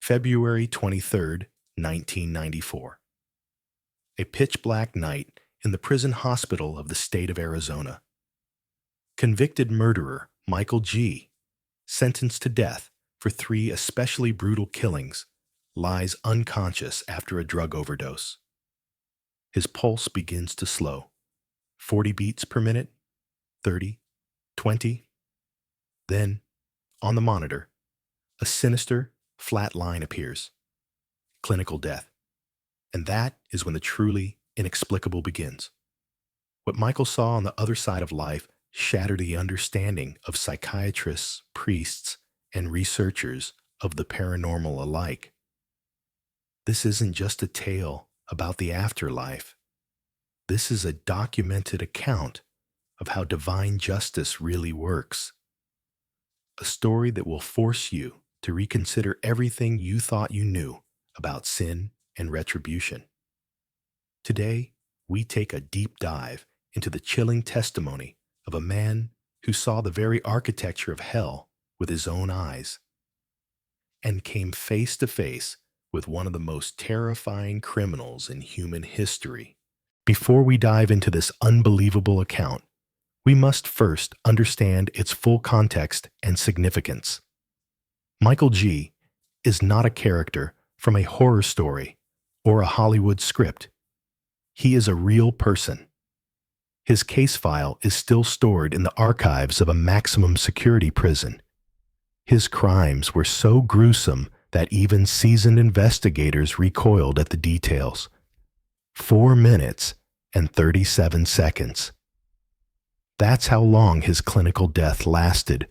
February 23rd, 1994. A pitch-black night in the prison hospital of the state of Arizona. Convicted murderer Michael G., sentenced to death for 3 especially brutal killings, lies unconscious after a drug overdose. His pulse begins to slow. 40 beats per minute, 30, 20. Then, on the monitor, a sinister, flat line appears. Clinical death. And that is when the truly inexplicable begins. What Michael saw on the other side of life shattered the understanding of psychiatrists, priests, and researchers of the paranormal alike. This isn't just a tale about the afterlife. This is a documented account of how divine justice really works. A story that will force you to reconsider everything you thought you knew about sin and retribution. Today, we take a deep dive into the chilling testimony of a man who saw the very architecture of hell with his own eyes and came face to face with one of the most terrifying criminals in human history. Before we dive into this unbelievable account, we must first understand its full context and significance. Michael G. is not a character from a horror story or a Hollywood script. He is a real person. His case file is still stored in the archives of a maximum security prison. His crimes were so gruesome that even seasoned investigators recoiled at the details. 4 minutes and 37 seconds. That's how long his clinical death lasted,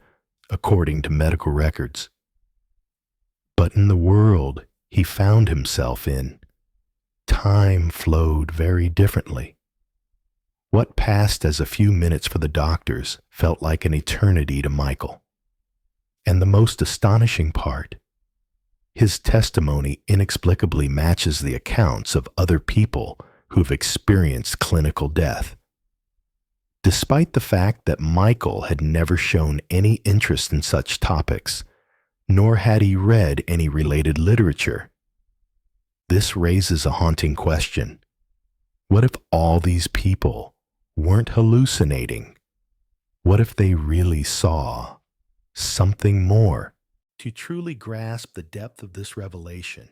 according to medical records. But in the world he found himself in, time flowed very differently. What passed as a few minutes for the doctors felt like an eternity to Michael. And the most astonishing part, his testimony inexplicably matches the accounts of other people who've experienced clinical death. Despite the fact that Michael had never shown any interest in such topics, nor had he read any related literature. This raises a haunting question. What if all these people weren't hallucinating? What if they really saw something more? To truly grasp the depth of this revelation,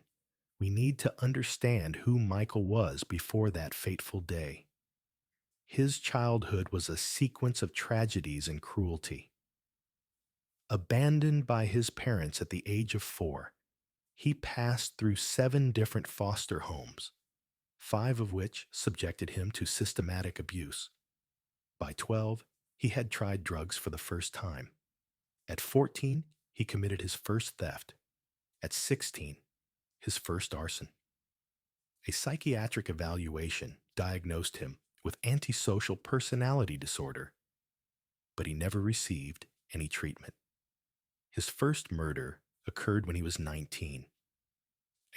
we need to understand who Michael was before that fateful day. His childhood was a sequence of tragedies and cruelty. Abandoned by his parents at the age of 4, he passed through 7 different foster homes, 5 of which subjected him to systematic abuse. By 12, he had tried drugs for the first time. At 14, he committed his first theft. At 16, his first arson. A psychiatric evaluation diagnosed him with antisocial personality disorder, but he never received any treatment. His first murder occurred when he was 19.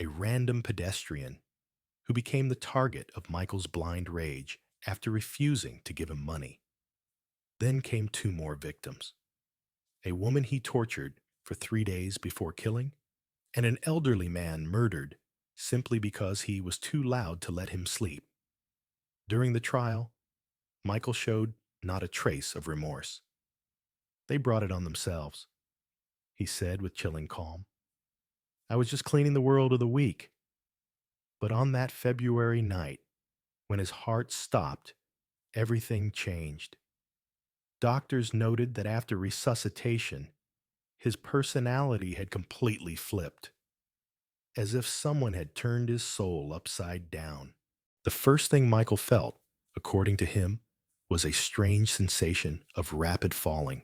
A random pedestrian who became the target of Michael's blind rage after refusing to give him money. Then came 2 more victims. A woman he tortured for 3 days before killing, and an elderly man murdered simply because he was too loud to let him sleep. During the trial, Michael showed not a trace of remorse. They brought it on themselves, he said with chilling calm. I was just cleaning the world of the weak. But on that February night, when his heart stopped, everything changed. Doctors noted that after resuscitation, his personality had completely flipped, as if someone had turned his soul upside down. The first thing Michael felt, according to him, was a strange sensation of rapid falling,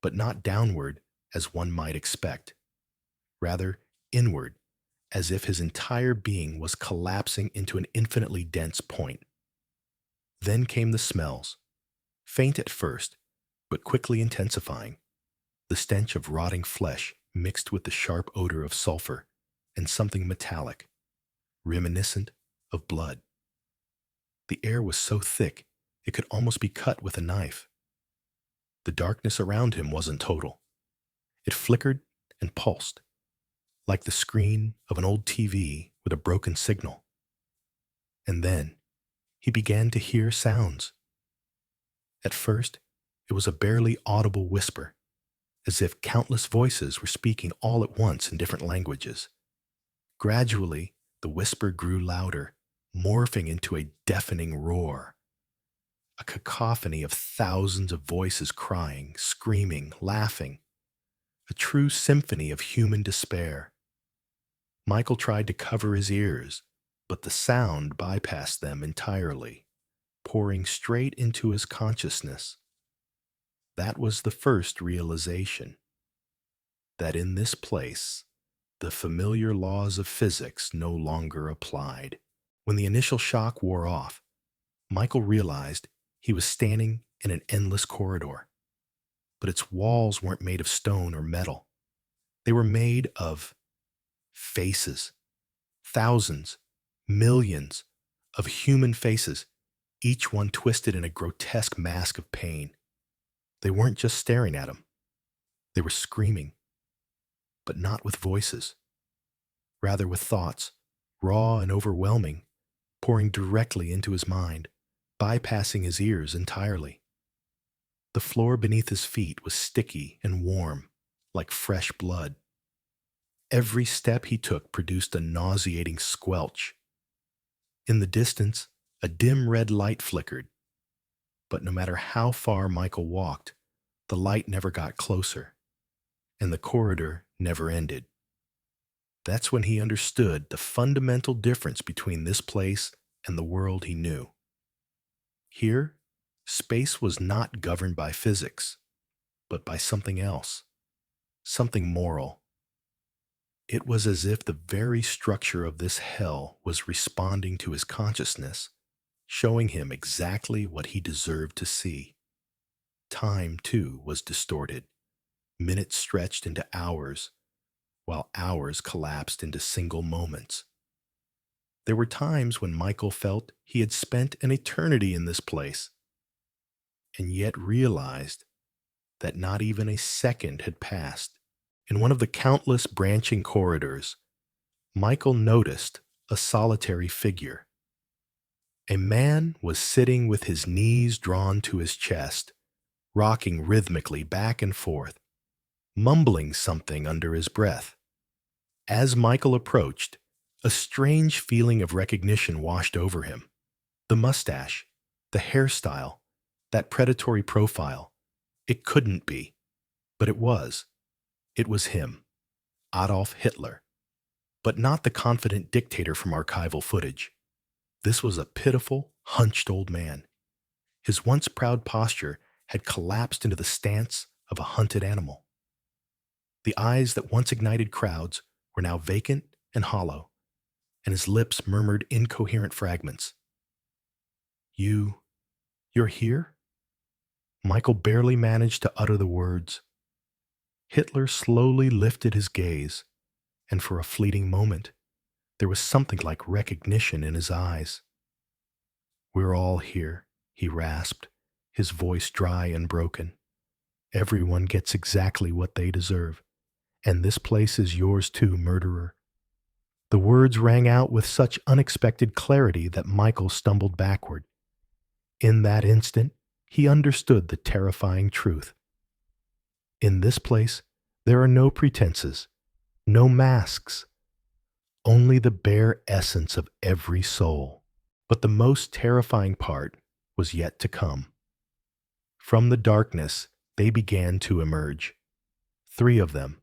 but not downward as one might expect, rather inward, as if his entire being was collapsing into an infinitely dense point. Then came the smells, faint at first, but quickly intensifying, the stench of rotting flesh mixed with the sharp odor of sulfur and something metallic, reminiscent of blood. The air was so thick it could almost be cut with a knife. The darkness around him wasn't total. It flickered and pulsed, like the screen of an old TV with a broken signal. And then he began to hear sounds. At first, it was a barely audible whisper, as if countless voices were speaking all at once in different languages. Gradually, the whisper grew louder, morphing into a deafening roar, a cacophony of thousands of voices crying, screaming, laughing, a true symphony of human despair. Michael tried to cover his ears, but the sound bypassed them entirely, pouring straight into his consciousness. That was the first realization, that in this place, the familiar laws of physics no longer applied. When the initial shock wore off, Michael realized he was standing in an endless corridor. But its walls weren't made of stone or metal. They were made of faces. Thousands, millions of human faces, each one twisted in a grotesque mask of pain. They weren't just staring at him. They were screaming, but not with voices. Rather with thoughts, raw and overwhelming, pouring directly into his mind, bypassing his ears entirely. The floor beneath his feet was sticky and warm, like fresh blood. Every step he took produced a nauseating squelch. In the distance, a dim red light flickered. But no matter how far Michael walked, the light never got closer, and the corridor never ended. That's when he understood the fundamental difference between this place and the world he knew. Here, space was not governed by physics, but by something else, something moral. It was as if the very structure of this hell was responding to his consciousness, showing him exactly what he deserved to see. Time, too, was distorted. Minutes stretched into hours, while hours collapsed into single moments. There were times when Michael felt he had spent an eternity in this place, and yet realized that not even a second had passed. In one of the countless branching corridors, Michael noticed a solitary figure. A man was sitting with his knees drawn to his chest, rocking rhythmically back and forth, mumbling something under his breath. As Michael approached, a strange feeling of recognition washed over him. The mustache, the hairstyle, that predatory profile. It couldn't be, but it was. It was him, Adolf Hitler. But not the confident dictator from archival footage. This was a pitiful, hunched old man. His once proud posture had collapsed into the stance of a hunted animal. The eyes that once ignited crowds were now vacant and hollow, and his lips murmured incoherent fragments. You're here?" Michael barely managed to utter the words. Hitler slowly lifted his gaze, and for a fleeting moment, there was something like recognition in his eyes. "We're all here," he rasped, his voice dry and broken. "Everyone gets exactly what they deserve, and this place is yours too, murderer." The words rang out with such unexpected clarity that Michael stumbled backward. In that instant, he understood the terrifying truth. In this place, there are no pretenses, no masks, only the bare essence of every soul. But the most terrifying part was yet to come. From the darkness, they began to emerge. 3 of them,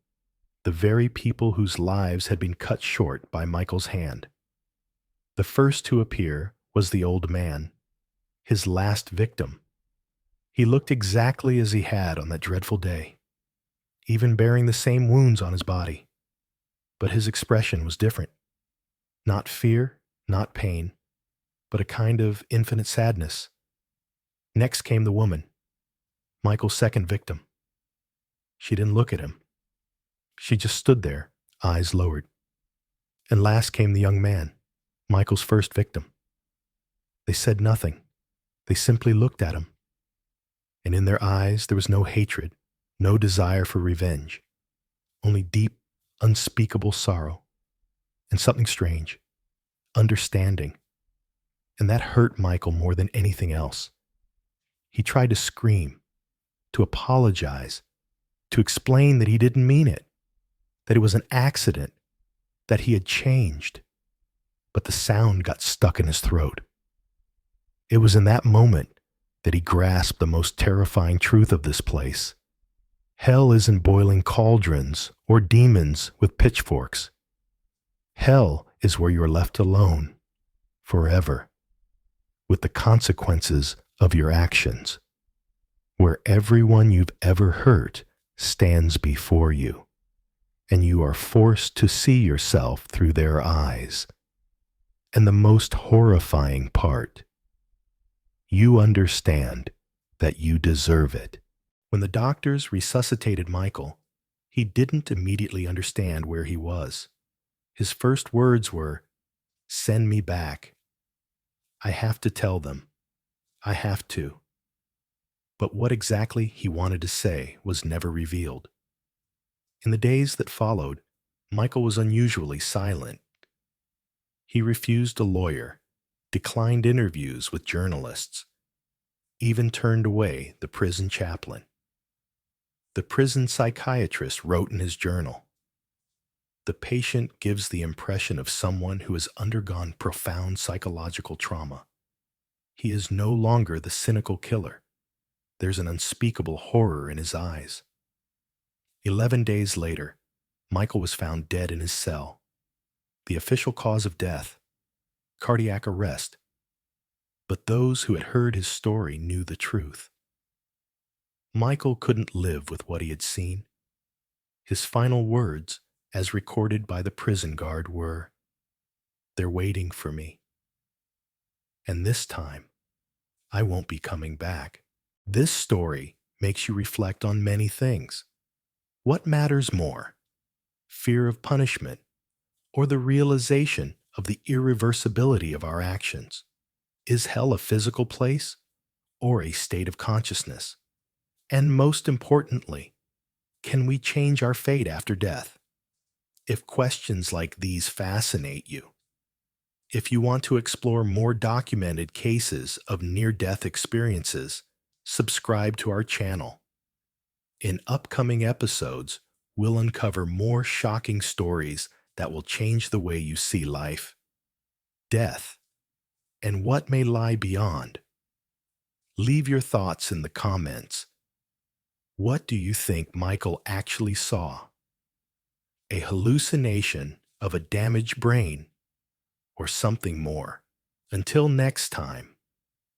the very people whose lives had been cut short by Michael's hand. The first to appear was the old man, his last victim. He looked exactly as he had on that dreadful day, even bearing the same wounds on his body. But his expression was different. Not fear, not pain, but a kind of infinite sadness. Next came the woman, Michael's second victim. She didn't look at him. She just stood there, eyes lowered. And last came the young man, Michael's first victim. They said nothing. They simply looked at him. And in their eyes there was no hatred, no desire for revenge, only deep, unspeakable sorrow, and something strange, understanding. And that hurt Michael more than anything else. He tried to scream, to apologize, to explain that he didn't mean it, that it was an accident, that he had changed. But the sound got stuck in his throat. It was in that moment that he grasped the most terrifying truth of this place. Hell isn't boiling cauldrons or demons with pitchforks. Hell is where you're left alone, forever, with the consequences of your actions, where everyone you've ever hurt stands before you, and you are forced to see yourself through their eyes. And the most horrifying part, you understand that you deserve it. When the doctors resuscitated Michael, he didn't immediately understand where he was. His first words were, "Send me back. I have to tell them. I have to." But what exactly he wanted to say was never revealed. In the days that followed, Michael was unusually silent. He refused a lawyer, declined interviews with journalists, even turned away the prison chaplain. The prison psychiatrist wrote in his journal, "The patient gives the impression of someone who has undergone profound psychological trauma. He is no longer the cynical killer. There's an unspeakable horror in his eyes." 11 days later, Michael was found dead in his cell. The official cause of death, cardiac arrest. But those who had heard his story knew the truth. Michael couldn't live with what he had seen. His final words, as recorded by the prison guard, were, "They're waiting for me. And this time, I won't be coming back." This story makes you reflect on many things. What matters more, fear of punishment or the realization of the irreversibility of our actions? Is hell a physical place or a state of consciousness? And most importantly, can we change our fate after death? If questions like these fascinate you, if you want to explore more documented cases of near-death experiences, subscribe to our channel. In upcoming episodes, we'll uncover more shocking stories that will change the way you see life, death, and what may lie beyond. Leave your thoughts in the comments. What do you think Michael actually saw? A hallucination of a damaged brain or something more? Until next time,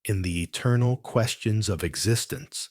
in the eternal questions of existence,